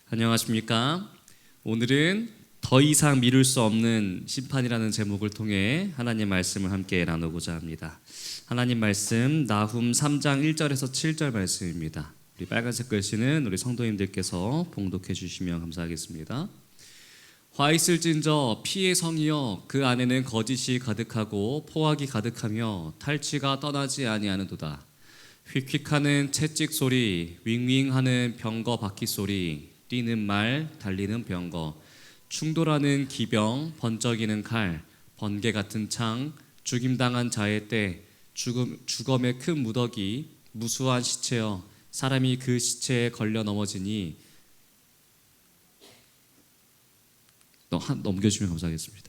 안녕하십니까? 오늘은 더 이상 미룰 수 없는 심판이라는 제목을 통해 하나님 말씀을 함께 나누고자 합니다. 하나님 말씀 나훔 3장 1절에서 7절 말씀입니다. 우리 빨간색 글씨는 우리 성도님들께서 봉독해 주시면 감사하겠습니다. 화 있을진저 피의 성이여 그 안에는 거짓이 가득하고 포악이 가득하며 탈취가 떠나지 아니하는도다. 휙휙하는 채찍 소리, 윙윙하는 병거 바퀴 소리, 뛰는 말, 달리는 병거, 충돌하는 기병, 번쩍이는 칼, 번개 같은 창, 죽임당한 자의 때, 죽음의 큰 무더기, 무수한 시체여 사람이 그 시체에 걸려 넘어지니 넘겨주시면 감사하겠습니다.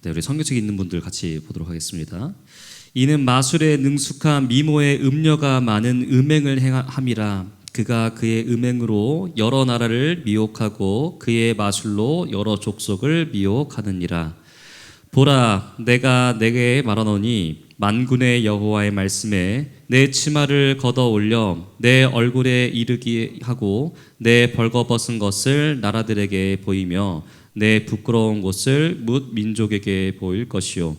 네, 우리 성경책 있는 분들 같이 보도록 하겠습니다. 이는 마술에 능숙한 미모의 음녀가 많은 음행을 함이라. 그가 그의 음행으로 여러 나라를 미혹하고 그의 마술로 여러 족속을 미혹하느니라. 보라, 내가 내게 말하노니 만군의 여호와의 말씀에 내 치마를 걷어 올려 내 얼굴에 이르게 하고 내 벌거벗은 것을 나라들에게 보이며 내 부끄러운 곳을 뭇 민족에게 보일 것이요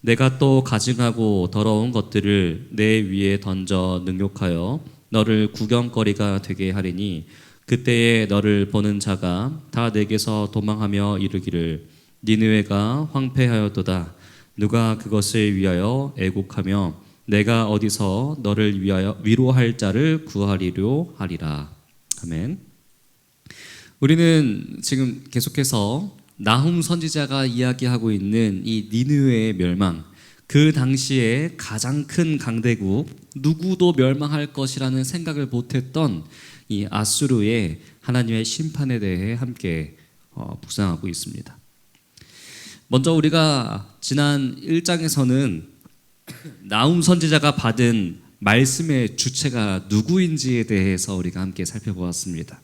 내가 또 가증하고 더러운 것들을 내 위에 던져 능욕하여 너를 구경거리가 되게 하리니 그때에 너를 보는 자가 다 내게서 도망하며 이르기를 니느웨가 황폐하였도다. 누가 그것을 위하여 애곡하며 내가 어디서 너를 위하여 위로할 자를 구하리려 하리라. 아멘. 우리는 지금 계속해서 나훔 선지자가 이야기하고 있는 이 니느웨의 멸망, 그 당시에 가장 큰 강대국, 누구도 멸망할 것이라는 생각을 못했던 이 아수르의 하나님의 심판에 대해 함께 묵상하고 있습니다. 먼저 우리가 지난 1장에서는 나훔 선지자가 받은 말씀의 주체가 누구인지에 대해서 우리가 함께 살펴보았습니다.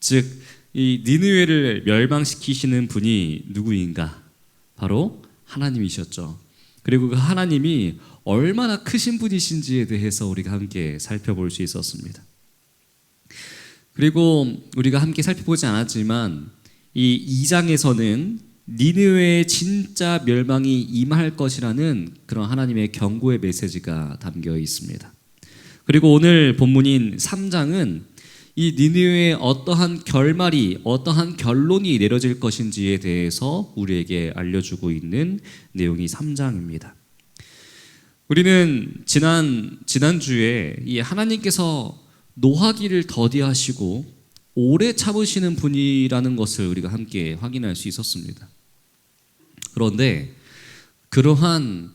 즉, 이 니느웨를 멸망시키시는 분이 누구인가? 바로 하나님이셨죠. 그리고 그 하나님이 얼마나 크신 분이신지에 대해서 우리가 함께 살펴볼 수 있었습니다. 그리고 우리가 함께 살펴보지 않았지만 이 2장에서는 니느웨의 진짜 멸망이 임할 것이라는 그런 하나님의 경고의 메시지가 담겨 있습니다. 그리고 오늘 본문인 3장은 이 니느웨의 어떠한 결말이, 어떠한 결론이 내려질 것인지에 대해서 우리에게 알려주고 있는 내용이 3장입니다. 우리는 지난주에 이 하나님께서 노하기를 더디하시고 오래 참으시는 분이라는 것을 우리가 함께 확인할 수 있었습니다. 그런데 그러한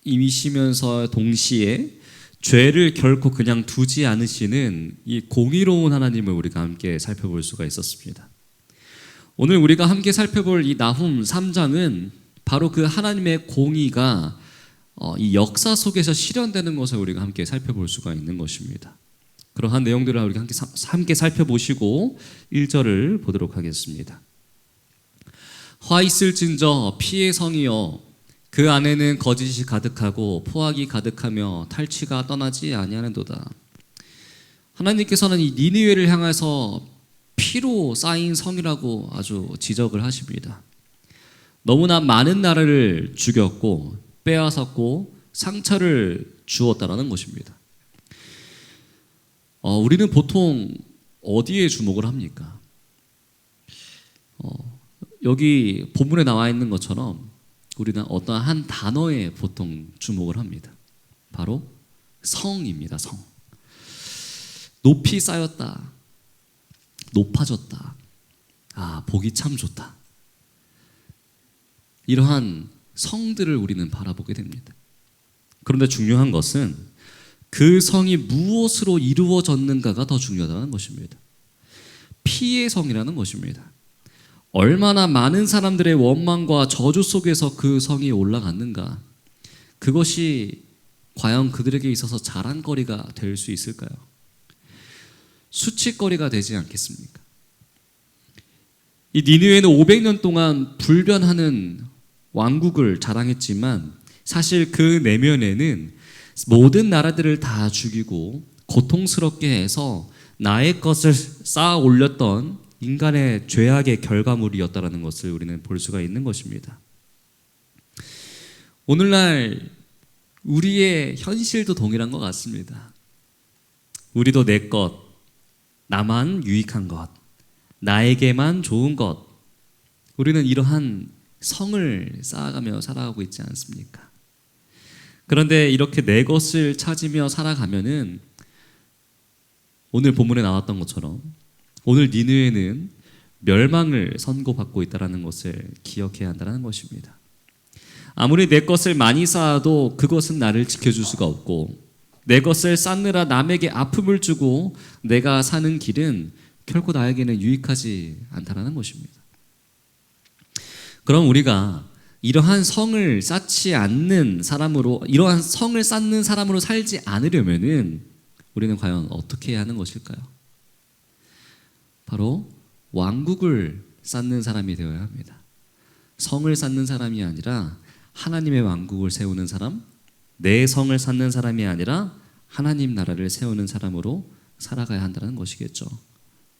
하나님이시면서 동시에 죄를 결코 그냥 두지 않으시는 이 공의로운 하나님을 우리가 함께 살펴볼 수가 있었습니다. 오늘 우리가 함께 살펴볼 이 나훔 3장은 바로 그 하나님의 공의가 이 역사 속에서 실현되는 것을 우리가 함께 살펴볼 수가 있는 것입니다. 그러한 내용들을 우리가 함께 살펴보시고 1절을 보도록 하겠습니다. 화 있을진저 피의 성이여 그 안에는 거짓이 가득하고 포악이 가득하며 탈취가 떠나지 아니하는도다. 하나님께서는 이 니느웨를 향해서 피로 쌓인 성이라고 아주 지적을 하십니다. 너무나 많은 나라를 죽였고 빼앗았고 상처를 주었다라는 것입니다. 우리는 보통 어디에 주목을 합니까? 여기 본문에 나와 있는 것처럼 우리는 어떤 한 단어에 보통 주목을 합니다. 바로 성입니다. 성. 높이 쌓였다. 높아졌다. 아, 보기 참 좋다. 이러한 성들을 우리는 바라보게 됩니다. 그런데 중요한 것은 그 성이 무엇으로 이루어졌는가가 더 중요하다는 것입니다. 피의 성이라는 것입니다. 얼마나 많은 사람들의 원망과 저주 속에서 그 성이 올라갔는가? 그것이 과연 그들에게 있어서 자랑거리가 될 수 있을까요? 수치거리가 되지 않겠습니까? 이 니느웨는 500년 동안 불변하는 왕국을 자랑했지만 사실 그 내면에는 모든 나라들을 다 죽이고 고통스럽게 해서 나의 것을 쌓아 올렸던 인간의 죄악의 결과물이었다라는 것을 우리는 볼 수가 있는 것입니다. 오늘날 우리의 현실도 동일한 것 같습니다. 우리도 내 것, 나만 유익한 것, 나에게만 좋은 것, 우리는 이러한 성을 쌓아가며 살아가고 있지 않습니까? 그런데 이렇게 내 것을 찾으며 살아가면은 오늘 본문에 나왔던 것처럼 오늘 니느웨는 멸망을 선고받고 있다는 것을 기억해야 한다는 것입니다. 아무리 내 것을 많이 쌓아도 그것은 나를 지켜줄 수가 없고 내 것을 쌓느라 남에게 아픔을 주고 내가 사는 길은 결코 나에게는 유익하지 않다는 것입니다. 그럼 우리가 이러한 성을 쌓지 않는 사람으로, 이러한 성을 쌓는 사람으로 살지 않으려면은 우리는 과연 어떻게 해야 하는 것일까요? 바로 왕국을 쌓는 사람이 되어야 합니다. 성을 쌓는 사람이 아니라 하나님의 왕국을 세우는 사람, 내 성을 쌓는 사람이 아니라 하나님 나라를 세우는 사람으로 살아가야 한다는 것이겠죠.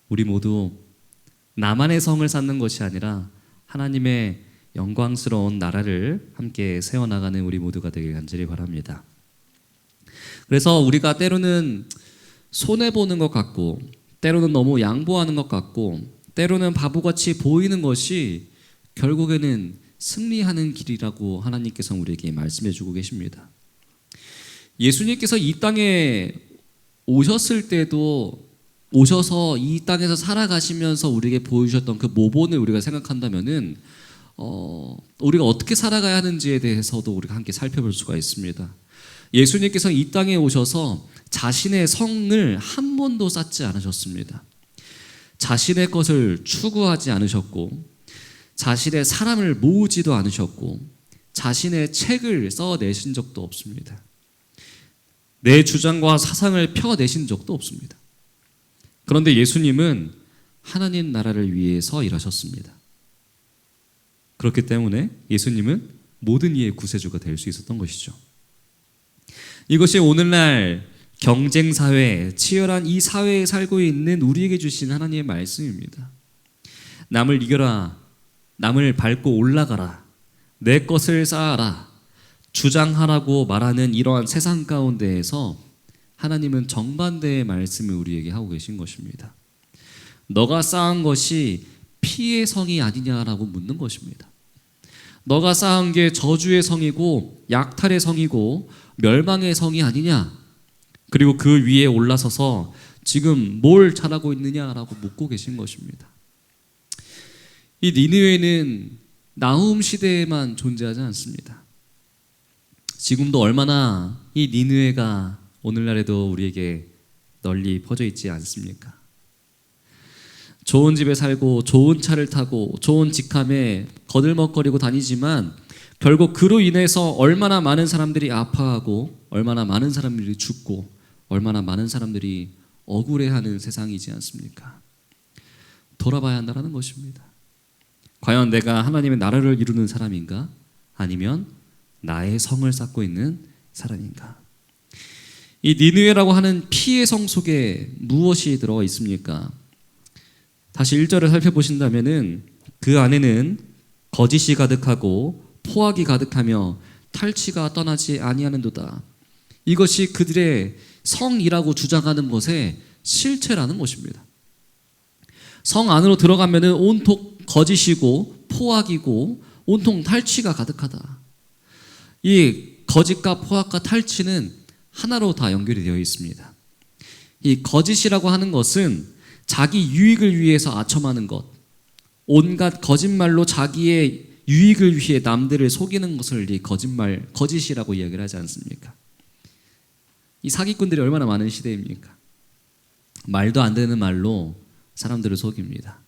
우리 모두 나만의 성을 쌓는 것이 아니라 하나님의 영광스러운 나라를 함께 세워나가는 우리 모두가 되길 간절히 바랍니다. 그래서 우리가 때로는 손해보는 것 같고 때로는 너무 양보하는 것 같고 때로는 바보같이 보이는 것이 결국에는 승리하는 길이라고 하나님께서 우리에게 말씀해 주고 계십니다. 예수님께서 이 땅에 오셨을 때도 오셔서 이 땅에서 살아가시면서 우리에게 보여주셨던 그 모본을 우리가 생각한다면은 우리가 어떻게 살아가야 하는지에 대해서도 우리가 함께 살펴볼 수가 있습니다. 예수님께서 이 땅에 오셔서 자신의 성을 한 번도 쌓지 않으셨습니다. 자신의 것을 추구하지 않으셨고 자신의 사람을 모으지도 않으셨고 자신의 책을 써내신 적도 없습니다. 내 주장과 사상을 펴내신 적도 없습니다. 그런데 예수님은 하나님 나라를 위해서 일하셨습니다. 그렇기 때문에 예수님은 모든 이의 구세주가 될 수 있었던 것이죠. 이것이 오늘날 경쟁사회, 치열한 이 사회에 살고 있는 우리에게 주신 하나님의 말씀입니다. 남을 이겨라, 남을 밟고 올라가라, 내 것을 쌓아라, 주장하라고 말하는 이러한 세상 가운데에서 하나님은 정반대의 말씀을 우리에게 하고 계신 것입니다. 너가 쌓은 것이 피의 성이 아니냐라고 묻는 것입니다. 너가 쌓은 게 저주의 성이고 약탈의 성이고 멸망의 성이 아니냐? 그리고 그 위에 올라서서 지금 뭘 잘하고 있느냐라고 묻고 계신 것입니다. 이 니느웨는 나훔 시대에만 존재하지 않습니다. 지금도 얼마나 이 니느웨가 오늘날에도 우리에게 널리 퍼져 있지 않습니까? 좋은 집에 살고 좋은 차를 타고 좋은 직함에 거들먹거리고 다니지만 결국 그로 인해서 얼마나 많은 사람들이 아파하고 얼마나 많은 사람들이 죽고 얼마나 많은 사람들이 억울해하는 세상이지 않습니까? 돌아봐야 한다는 것입니다. 과연 내가 하나님의 나라를 이루는 사람인가? 아니면 나의 성을 쌓고 있는 사람인가? 이 니느웨라고 하는 피의 성 속에 무엇이 들어가 있습니까? 다시 1절을 살펴보신다면은 그 안에는 거짓이 가득하고 포악이 가득하며 탈취가 떠나지 아니하는도다. 이것이 그들의 성이라고 주장하는 것의 실체라는 것입니다. 성 안으로 들어가면은 온통 거짓이고 포악이고 온통 탈취가 가득하다. 이 거짓과 포악과 탈취는 하나로 다 연결이 되어 있습니다. 이 거짓이라고 하는 것은 자기 유익을 위해서 아첨하는 것, 온갖 거짓말로 자기의 유익을 위해 남들을 속이는 것을 이 거짓이라고 이야기를 하지 않습니까? 이 사기꾼들이 얼마나 많은 시대입니까? 말도 안 되는 말로 사람들을 속입니다.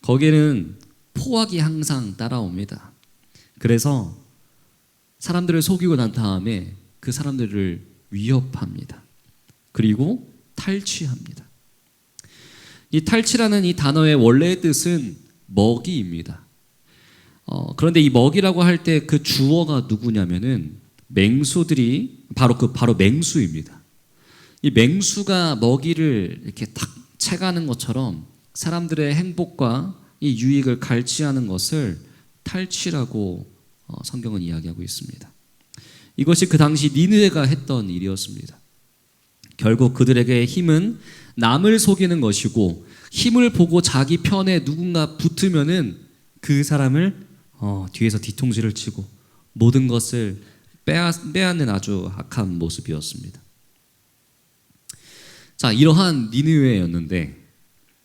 거기에는 포악이 항상 따라옵니다. 그래서 사람들을 속이고 난 다음에 그 사람들을 위협합니다. 그리고 탈취합니다. 이 탈취라는 이 단어의 원래의 뜻은 먹이입니다. 그런데 이 먹이라고 할 때 그 주어가 누구냐면은 맹수들이 바로 맹수입니다. 이 맹수가 먹이를 이렇게 탁 채가는 것처럼 사람들의 행복과 이 유익을 갈취하는 것을 탈취라고 성경은 이야기하고 있습니다. 이것이 그 당시 니느웨가 했던 일이었습니다. 결국 그들에게 힘은 남을 속이는 것이고 힘을 보고 자기 편에 누군가 붙으면은 그 사람을 뒤에서 뒤통수를 치고 모든 것을 빼앗는 아주 악한 모습이었습니다. 자, 이러한 니느웨였는데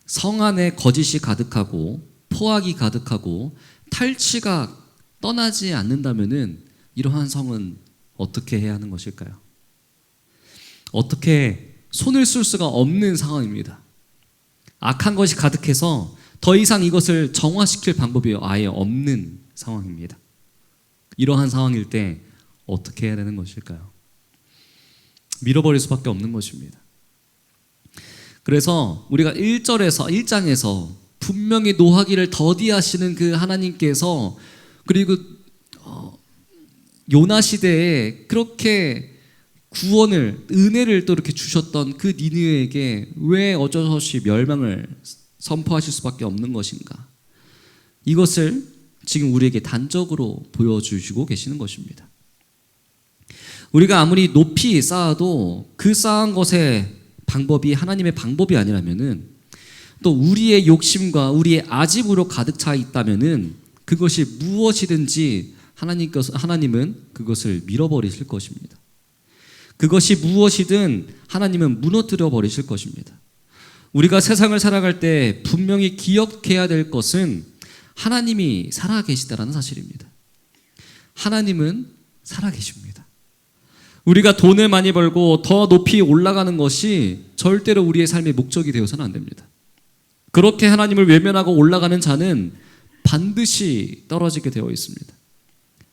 성 안에 거짓이 가득하고 포악이 가득하고 탈취가 떠나지 않는다면은 이러한 성은 어떻게 해야 하는 것일까요? 어떻게 손을 쓸 수가 없는 상황입니다. 악한 것이 가득해서 더 이상 이것을 정화시킬 방법이 아예 없는 상황입니다. 이러한 상황일 때 어떻게 해야 되는 것일까요? 밀어버릴 수밖에 없는 것입니다. 그래서 우리가 1장에서 분명히 노하기를 더디하시는 그 하나님께서 그리고 요나 시대에 그렇게 구원을 은혜를 또 이렇게 주셨던 그 니느웨에게 왜 어쩔 수 없이 멸망을 선포하실 수밖에 없는 것인가? 이것을 지금 우리에게 단적으로 보여주시고 계시는 것입니다. 우리가 아무리 높이 쌓아도 그 쌓은 것의 방법이 하나님의 방법이 아니라면은 또 우리의 욕심과 우리의 아집으로 가득 차 있다면은 그것이 무엇이든지 하나님은 그것을 밀어버리실 것입니다. 그것이 무엇이든 하나님은 무너뜨려 버리실 것입니다. 우리가 세상을 살아갈 때 분명히 기억해야 될 것은 하나님이 살아계시다라는 사실입니다. 하나님은 살아계십니다. 우리가 돈을 많이 벌고 더 높이 올라가는 것이 절대로 우리의 삶의 목적이 되어서는 안 됩니다. 그렇게 하나님을 외면하고 올라가는 자는 반드시 떨어지게 되어 있습니다.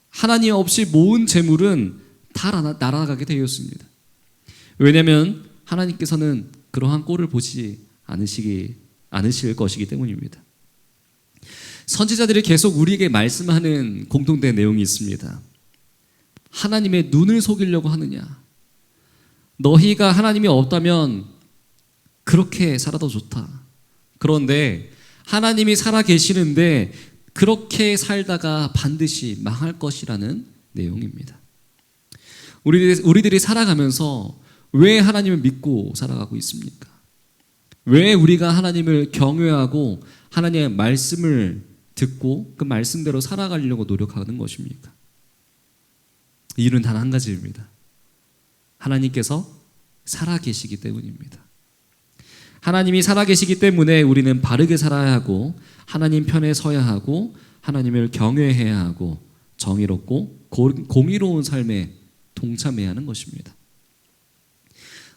하나님 없이 모은 재물은 다 날아가게 되어 있습니다. 왜냐하면 하나님께서는 그러한 꼴을 보지 않으실 것이기 때문입니다. 선지자들이 계속 우리에게 말씀하는 공통된 내용이 있습니다. 하나님의 눈을 속이려고 하느냐? 너희가 하나님이 없다면 그렇게 살아도 좋다. 그런데 하나님이 살아 계시는데 그렇게 살다가 반드시 망할 것이라는 내용입니다. 우리들이 살아가면서 왜 하나님을 믿고 살아가고 있습니까? 왜 우리가 하나님을 경외하고 하나님의 말씀을 듣고 그 말씀대로 살아가려고 노력하는 것입니까? 이유는 단 한 가지입니다. 하나님께서 살아계시기 때문입니다. 하나님이 살아계시기 때문에 우리는 바르게 살아야 하고 하나님 편에 서야 하고 하나님을 경외해야 하고 정의롭고 공의로운 삶에 동참해야 하는 것입니다.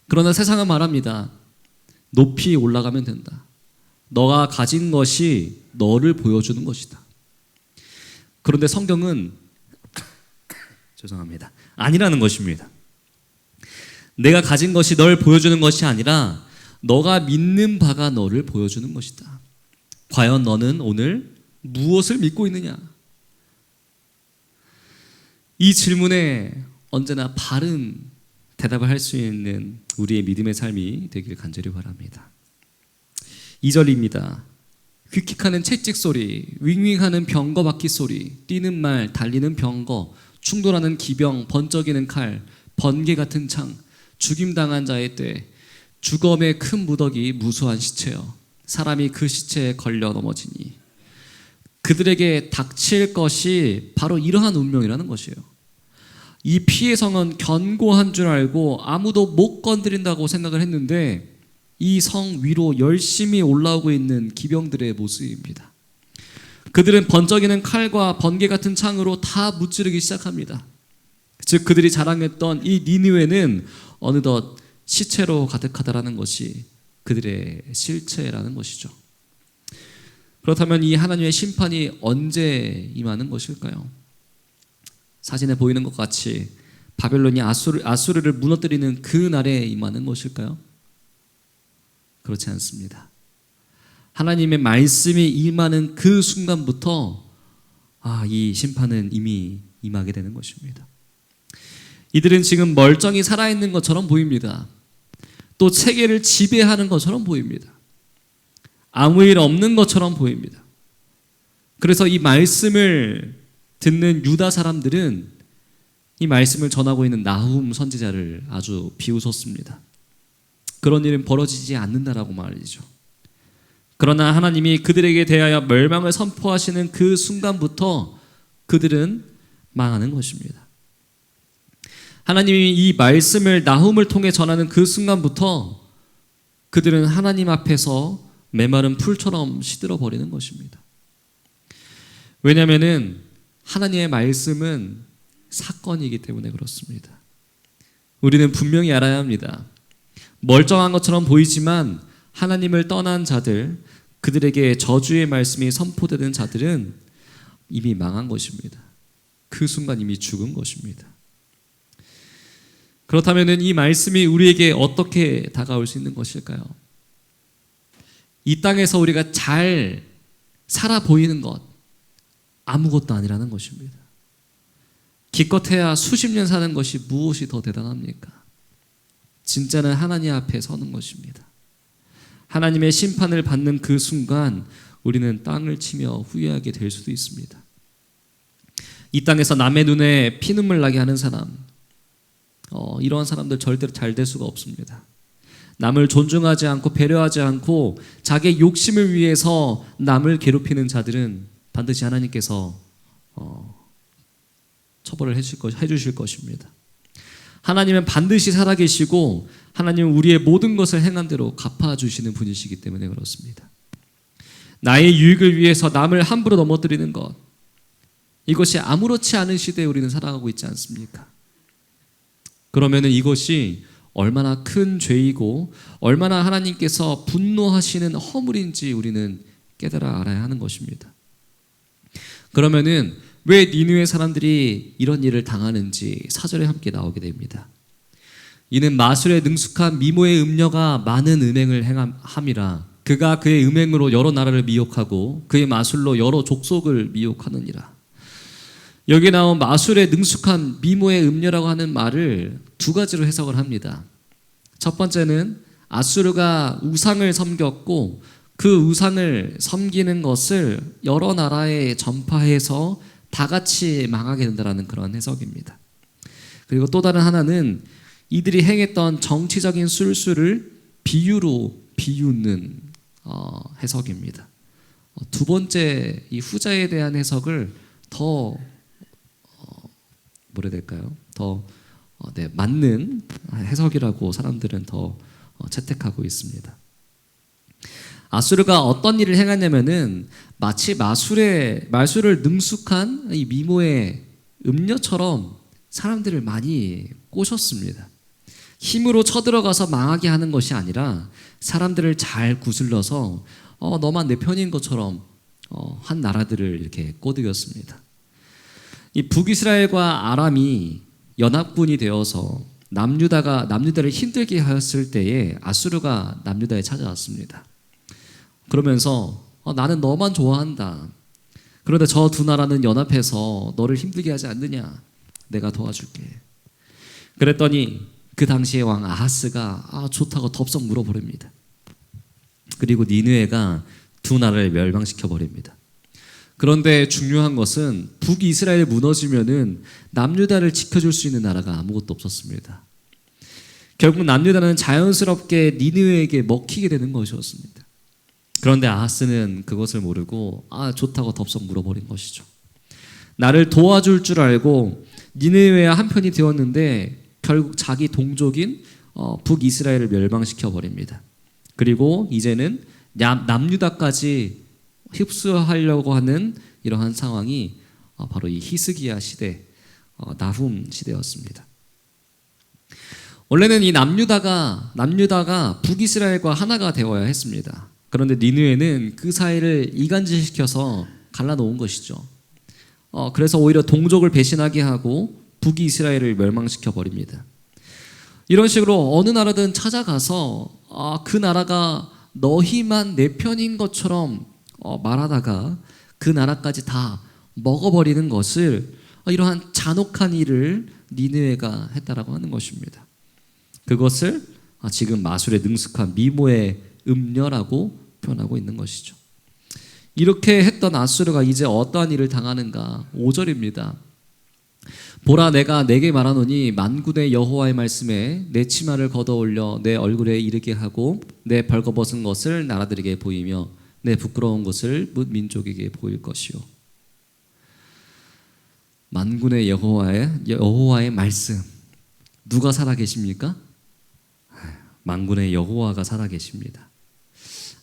그러나 세상은 말합니다. 높이 올라가면 된다. 너가 가진 것이 너를 보여주는 것이다. 그런데 성경은 죄송합니다. 아니라는 것입니다. 내가 가진 것이 널 보여주는 것이 아니라 너가 믿는 바가 너를 보여주는 것이다. 과연 너는 오늘 무엇을 믿고 있느냐? 이 질문에 언제나 바른 대답을 할 수 있는 우리의 믿음의 삶이 되길 간절히 바랍니다. 2절입니다. 휙휙하는 채찍 소리, 윙윙하는 병거 바퀴 소리, 뛰는 말, 달리는 병거, 충돌하는 기병, 번쩍이는 칼, 번개 같은 창, 죽임당한 자의 때, 주검의 큰 무더기, 무수한 시체여, 사람이 그 시체에 걸려 넘어지니 그들에게 닥칠 것이 바로 이러한 운명이라는 것이에요. 이 피의 성은 견고한 줄 알고 아무도 못 건드린다고 생각을 했는데 이 성 위로 열심히 올라오고 있는 기병들의 모습입니다. 그들은 번쩍이는 칼과 번개 같은 창으로 다 무찌르기 시작합니다. 즉 그들이 자랑했던 이 니느웨는 어느덧 시체로 가득하다라는 것이 그들의 실체라는 것이죠. 그렇다면 이 하나님의 심판이 언제 임하는 것일까요? 사진에 보이는 것 같이 바벨론이 아수르를 무너뜨리는 그 날에 임하는 것일까요? 그렇지 않습니다. 하나님의 말씀이 임하는 그 순간부터 이 심판은 이미 임하게 되는 것입니다. 이들은 지금 멀쩡히 살아있는 것처럼 보입니다. 또 세계를 지배하는 것처럼 보입니다. 아무 일 없는 것처럼 보입니다. 그래서 이 말씀을 듣는 유다 사람들은 이 말씀을 전하고 있는 나훔 선지자를 아주 비웃었습니다. 그런 일은 벌어지지 않는다라고 말이죠. 그러나 하나님이 그들에게 대하여 멸망을 선포하시는 그 순간부터 그들은 망하는 것입니다. 하나님이 이 말씀을 나훔을 통해 전하는 그 순간부터 그들은 하나님 앞에서 메마른 풀처럼 시들어 버리는 것입니다. 왜냐하면 하나님의 말씀은 사건이기 때문에 그렇습니다. 우리는 분명히 알아야 합니다. 멀쩡한 것처럼 보이지만 하나님을 떠난 자들, 그들에게 저주의 말씀이 선포되는 자들은 이미 망한 것입니다. 그 순간 이미 죽은 것입니다. 그렇다면 이 말씀이 우리에게 어떻게 다가올 수 있는 것일까요? 이 땅에서 우리가 잘 살아 보이는 것, 아무것도 아니라는 것입니다. 기껏해야 수십 년 사는 것이 무엇이 더 대단합니까? 진짜는 하나님 앞에 서는 것입니다. 하나님의 심판을 받는 그 순간 우리는 땅을 치며 후회하게 될 수도 있습니다. 이 땅에서 남의 눈에 피눈물 나게 하는 사람, 이러한 사람들 절대로 잘 될 수가 없습니다. 남을 존중하지 않고 배려하지 않고 자기의 욕심을 위해서 남을 괴롭히는 자들은 반드시 하나님께서 처벌을 해주실 것입니다. 하나님은 반드시 살아계시고 하나님은 우리의 모든 것을 행한 대로 갚아주시는 분이시기 때문에 그렇습니다. 나의 유익을 위해서 남을 함부로 넘어뜨리는 것, 이것이 아무렇지 않은 시대에 우리는 살아가고 있지 않습니까? 그러면 이것이 얼마나 큰 죄이고 얼마나 하나님께서 분노하시는 허물인지 우리는 깨달아 알아야 하는 것입니다. 그러면은 왜 니느웨 사람들이 이런 일을 당하는지 4절에 함께 나오게 됩니다. 이는 마술에 능숙한 미모의 음녀가 많은 음행을 함이라. 그가 그의 음행으로 여러 나라를 미혹하고 그의 마술로 여러 족속을 미혹하느니라. 여기 나온 마술에 능숙한 미모의 음녀라고 하는 말을 두 가지로 해석을 합니다. 첫 번째는 아수르가 우상을 섬겼고 그 우상을 섬기는 것을 여러 나라에 전파해서 다 같이 망하게 된다는 그런 해석입니다. 그리고 또 다른 하나는 이들이 행했던 정치적인 술수를 비유로 비웃는 해석입니다. 두 번째 이 후자에 대한 해석을 더 뭐라 해야 될까요? 더 맞는 해석이라고 사람들은 더 채택하고 있습니다. 아수르가 어떤 일을 행하냐면은 마치 마술을 능숙한 이 미모의 음녀처럼 사람들을 많이 꼬셨습니다. 힘으로 쳐들어가서 망하게 하는 것이 아니라 사람들을 잘 구슬러서 너만 내 편인 것처럼 한 나라들을 이렇게 꼬드겼습니다. 이 북이스라엘과 아람이 연합군이 되어서 남유다를 힘들게 하였을 때에 아수르가 남유다에 찾아왔습니다. 그러면서 나는 너만 좋아한다. 그런데 저 두 나라는 연합해서 너를 힘들게 하지 않느냐? 내가 도와줄게. 그랬더니 그 당시의 왕 아하스가 좋다고 덥석 물어버립니다. 그리고 니느웨가 두 나라를 멸망시켜 버립니다. 그런데 중요한 것은 북이스라엘 무너지면은 남유다를 지켜줄 수 있는 나라가 아무것도 없었습니다. 결국 남유다는 자연스럽게 니느웨에게 먹히게 되는 것이었습니다. 그런데 아하스는 그것을 모르고 좋다고 덥석 물어버린 것이죠. 나를 도와줄 줄 알고 니느웨와 한편이 되었는데 결국 자기 동족인 북이스라엘을 멸망시켜 버립니다. 그리고 이제는 남유다까지 흡수하려고 하는 이러한 상황이 바로 이 히스기야 시대, 나훔 시대였습니다. 원래는 이 남유다가 북이스라엘과 하나가 되어야 했습니다. 그런데 니느웨는 그 사이를 이간질시켜서 갈라놓은 것이죠. 그래서 오히려 동족을 배신하게 하고 북이스라엘을 멸망시켜 버립니다. 이런 식으로 어느 나라든 찾아가서 그 나라가 너희만 내 편인 것처럼 말하다가 그 나라까지 다 먹어버리는 것을 이러한 잔혹한 일을 니느웨가 했다라고 하는 것입니다. 그것을 지금 마술에 능숙한 미모의 음녀라고 표현하고 있는 것이죠. 이렇게 했던 아수르가 이제 어떠한 일을 당하는가? 5절입니다. 보라, 내가 내게 말하노니 만군의 여호와의 말씀에 내 치마를 걷어올려 내 얼굴에 이르게 하고 내 벌거벗은 것을 나라들에게 보이며 내 부끄러운 것을 뭇 민족에게 보일 것이요. 만군의 여호와의 말씀, 누가 살아계십니까? 만군의 여호와가 살아계십니다.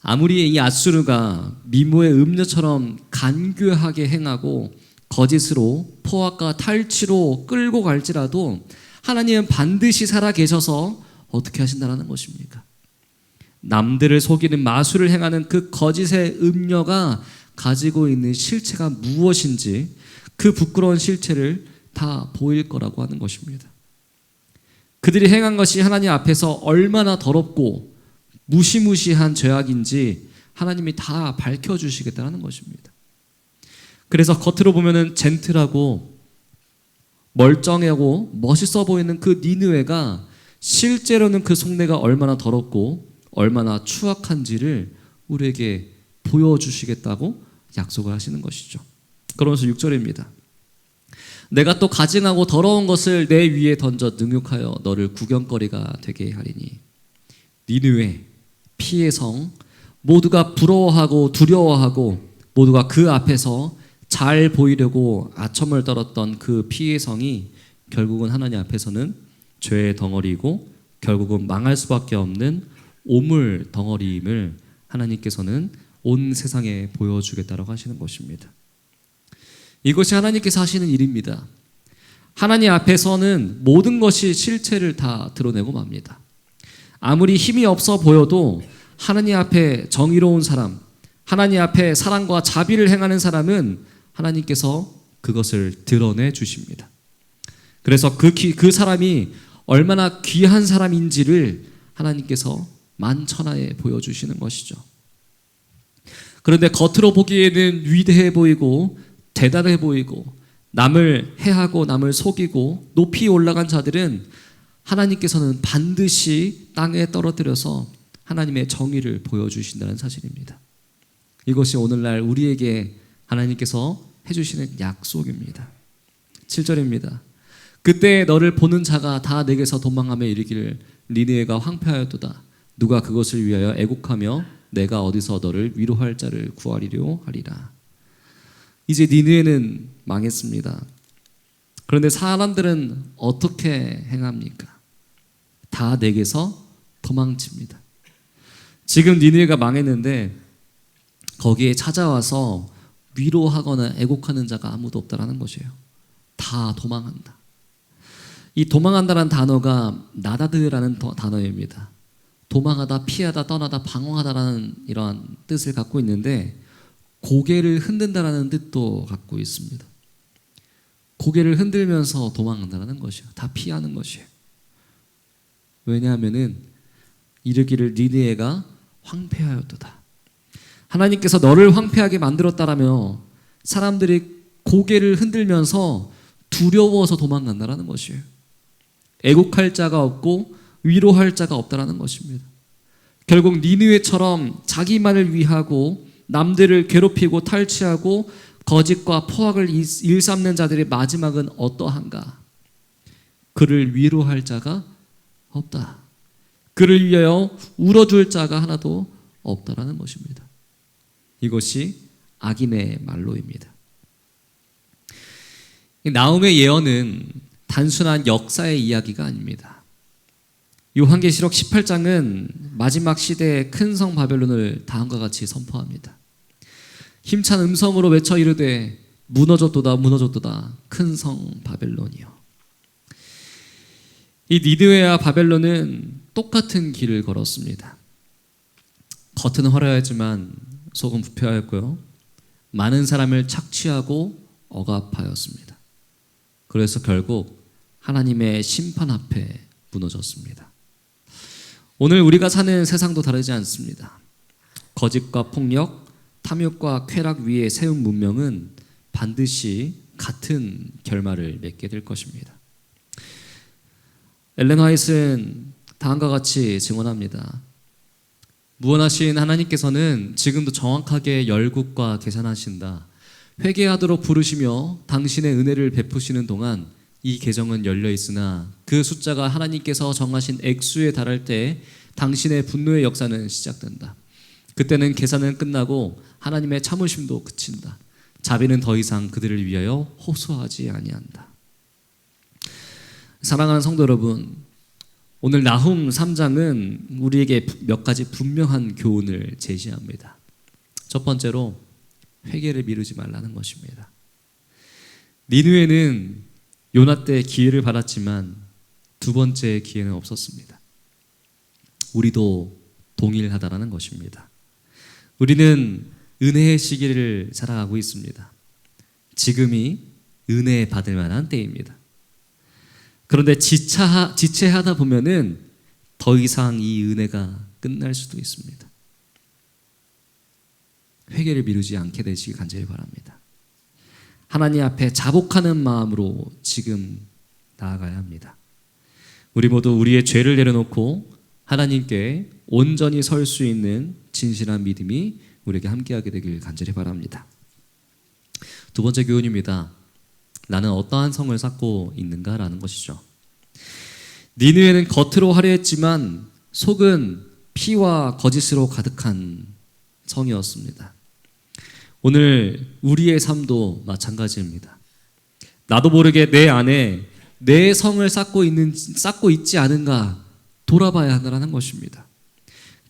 아무리 이 아수르가 미모의 음녀처럼 간교하게 행하고 거짓으로 포악과 탈취로 끌고 갈지라도 하나님은 반드시 살아계셔서 어떻게 하신다는 것입니까? 남들을 속이는 마술을 행하는 그 거짓의 음녀가 가지고 있는 실체가 무엇인지 그 부끄러운 실체를 다 보일 거라고 하는 것입니다. 그들이 행한 것이 하나님 앞에서 얼마나 더럽고 무시무시한 죄악인지 하나님이 다 밝혀주시겠다는 것입니다. 그래서 겉으로 보면은 젠틀하고 멀쩡하고 멋있어 보이는 그 니느웨가 실제로는 그 속내가 얼마나 더럽고 얼마나 추악한지를 우리에게 보여주시겠다고 약속을 하시는 것이죠. 그러면서 6절입니다. 내가 또 가증하고 더러운 것을 내 위에 던져 능욕하여 너를 구경거리가 되게 하리니. 니느웨, 피의 성, 모두가 부러워하고 두려워하고 모두가 그 앞에서 잘 보이려고 아첨을 떨었던 그 피의 성이 결국은 하나님 앞에서는 죄의 덩어리이고 결국은 망할 수밖에 없는 오물 덩어리임을 하나님께서는 온 세상에 보여주겠다고 하시는 것입니다. 이것이 하나님께서 하시는 일입니다. 하나님 앞에서는 모든 것이 실체를 다 드러내고 맙니다. 아무리 힘이 없어 보여도 하나님 앞에 정의로운 사람, 하나님 앞에 사랑과 자비를 행하는 사람은 하나님께서 그것을 드러내 주십니다. 그래서 그 사람이 얼마나 귀한 사람인지를 하나님께서 만천하에 보여주시는 것이죠. 그런데 겉으로 보기에는 위대해 보이고 대단해 보이고 남을 해하고 남을 속이고 높이 올라간 자들은 하나님께서는 반드시 땅에 떨어뜨려서 하나님의 정의를 보여주신다는 사실입니다. 이것이 오늘날 우리에게 하나님께서 해주시는 약속입니다. 7절입니다. 그때 너를 보는 자가 다 내게서 도망하며 이르기를 니느웨가 황폐하였도다. 누가 그것을 위하여 애곡하며 내가 어디서 너를 위로할 자를 구하리려 하리라. 이제 니느웨는 망했습니다. 그런데 사람들은 어떻게 행합니까? 다 내게서 도망칩니다. 지금 니느웨가 망했는데 거기에 찾아와서 위로하거나 애곡하는 자가 아무도 없다라는 것이에요. 다 도망한다. 이 도망한다는 단어가 나다드라는 단어입니다. 도망하다, 피하다, 떠나다, 방황하다라는 이러한 뜻을 갖고 있는데 고개를 흔든다라는 뜻도 갖고 있습니다. 고개를 흔들면서 도망한다는 것이에요. 다 피하는 것이에요. 왜냐하면은 이르기를 니느웨가 황폐하였도다. 하나님께서 너를 황폐하게 만들었다라며 사람들이 고개를 흔들면서 두려워서 도망간다라는 것이에요. 애곡할 자가 없고 위로할 자가 없다라는 것입니다. 결국 니느웨처럼 자기만을 위하고 남들을 괴롭히고 탈취하고 거짓과 포악을 일삼는 자들의 마지막은 어떠한가? 그를 위로할 자가 없다. 그를 위하여 울어줄 자가 하나도 없다라는 것입니다. 이것이 악인의 말로입니다. 나훔의 예언은 단순한 역사의 이야기가 아닙니다. 요한계시록 18장은 마지막 시대의 큰 성 바벨론을 다음과 같이 선포합니다. 힘찬 음성으로 외쳐 이르되 무너졌도다 무너졌도다 큰 성 바벨론이요. 이 니느웨와 바벨론은 똑같은 길을 걸었습니다. 겉은 화려하지만 속은 부패하였고요. 많은 사람을 착취하고 억압하였습니다. 그래서 결국 하나님의 심판 앞에 무너졌습니다. 오늘 우리가 사는 세상도 다르지 않습니다. 거짓과 폭력, 탐욕과 쾌락 위에 세운 문명은 반드시 같은 결말을 맺게 될 것입니다. 엘렌 화이트는 다음과 같이 증언합니다. 무한하신 하나님께서는 지금도 정확하게 열국과 계산하신다. 회개하도록 부르시며 당신의 은혜를 베푸시는 동안 이 계정은 열려 있으나 그 숫자가 하나님께서 정하신 액수에 달할 때 당신의 분노의 역사는 시작된다. 그때는 계산은 끝나고 하나님의 참으심도 그친다. 자비는 더 이상 그들을 위하여 호소하지 아니한다. 사랑하는 성도 여러분, 오늘 나훔 3장은 우리에게 몇 가지 분명한 교훈을 제시합니다. 첫 번째로 회개를 미루지 말라는 것입니다. 니느웨는 요나 때 기회를 받았지만 두 번째 기회는 없었습니다. 우리도 동일하다라는 것입니다. 우리는 은혜의 시기를 살아가고 있습니다. 지금이 은혜 받을 만한 때입니다. 그런데 지체하다 보면은 더 이상 이 은혜가 끝날 수도 있습니다. 회개를 미루지 않게 되시기 간절히 바랍니다. 하나님 앞에 자복하는 마음으로 지금 나아가야 합니다. 우리 모두 우리의 죄를 내려놓고 하나님께 온전히 설 수 있는 진실한 믿음이 우리에게 함께하게 되길 간절히 바랍니다. 두 번째 교훈입니다. 나는 어떠한 성을 쌓고 있는가라는 것이죠. 니느웨는 겉으로 화려했지만 속은 피와 거짓으로 가득한 성이었습니다. 오늘 우리의 삶도 마찬가지입니다. 나도 모르게 내 안에 내 성을 쌓고 있지 않은가 돌아봐야 한다는 것입니다.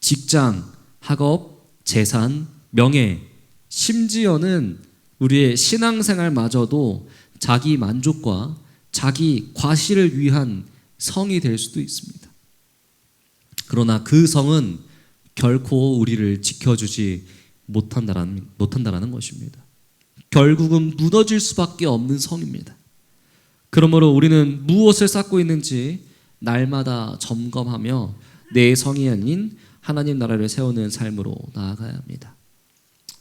직장, 학업, 재산, 명예, 심지어는 우리의 신앙생활마저도 자기 만족과 자기 과시를 위한 성이 될 수도 있습니다. 그러나 그 성은 결코 우리를 지켜주지 못한다라는 것입니다. 결국은 무너질 수밖에 없는 성입니다. 그러므로 우리는 무엇을 쌓고 있는지 날마다 점검하며 내 성이 아닌 하나님 나라를 세우는 삶으로 나아가야 합니다.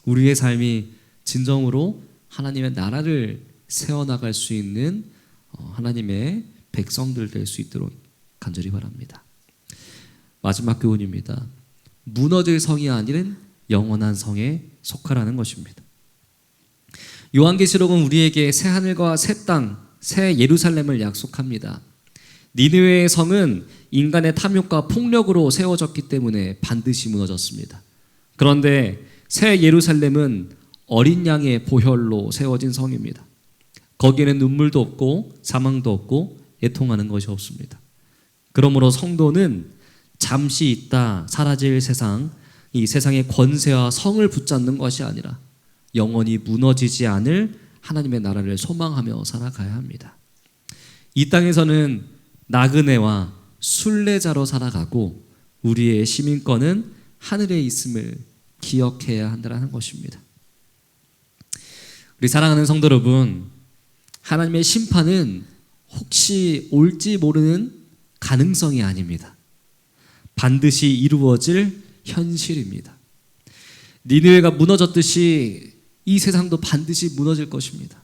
우리의 삶이 진정으로 하나님의 나라를 세워나갈 수 있는 하나님의 백성들 될 수 있도록 간절히 바랍니다. 마지막 교훈입니다. 무너질 성이 아닌 영원한 성에 속하라는 것입니다. 요한계시록은 우리에게 새 하늘과 새 땅, 새 예루살렘을 약속합니다. 니느웨의 성은 인간의 탐욕과 폭력으로 세워졌기 때문에 반드시 무너졌습니다. 그런데 새 예루살렘은 어린 양의 보혈로 세워진 성입니다. 거기에는 눈물도 없고 사망도 없고 애통하는 것이 없습니다. 그러므로 성도는 잠시 있다 사라질 세상, 이 세상의 권세와 성을 붙잡는 것이 아니라 영원히 무너지지 않을 하나님의 나라를 소망하며 살아가야 합니다. 이 땅에서는 나그네와 순례자로 살아가고 우리의 시민권은 하늘에 있음을 기억해야 한다는 것입니다. 우리 사랑하는 성도 여러분, 하나님의 심판은 혹시 올지 모르는 가능성이 아닙니다. 반드시 이루어질 현실입니다. 니느웨가 무너졌듯이 이 세상도 반드시 무너질 것입니다.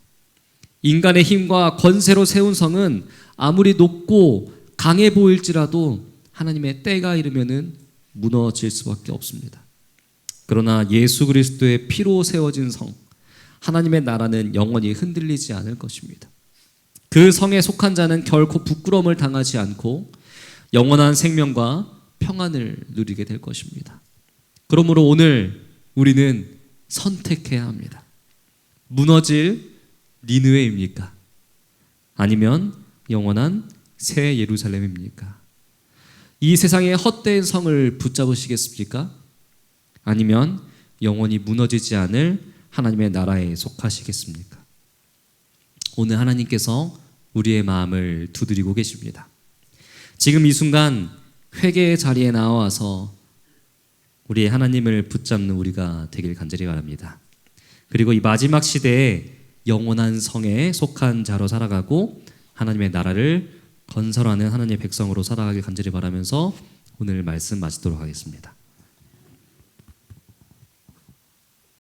인간의 힘과 권세로 세운 성은 아무리 높고 강해 보일지라도 하나님의 때가 이르면은 무너질 수밖에 없습니다. 그러나 예수 그리스도의 피로 세워진 성, 하나님의 나라는 영원히 흔들리지 않을 것입니다. 그 성에 속한 자는 결코 부끄러움을 당하지 않고 영원한 생명과 평안을 누리게 될 것입니다. 그러므로 오늘 우리는 선택해야 합니다. 무너질 니느웨입니까? 아니면 영원한 새 예루살렘입니까? 이 세상의 헛된 성을 붙잡으시겠습니까? 아니면 영원히 무너지지 않을 하나님의 나라에 속하시겠습니까? 오늘 하나님께서 우리의 마음을 두드리고 계십니다. 지금 이 순간 회개의 자리에 나와서 우리의 하나님을 붙잡는 우리가 되길 간절히 바랍니다. 그리고 이 마지막 시대에 영원한 성에 속한 자로 살아가고 하나님의 나라를 건설하는 하나님의 백성으로 살아가길 간절히 바라면서 오늘 말씀 마치도록 하겠습니다.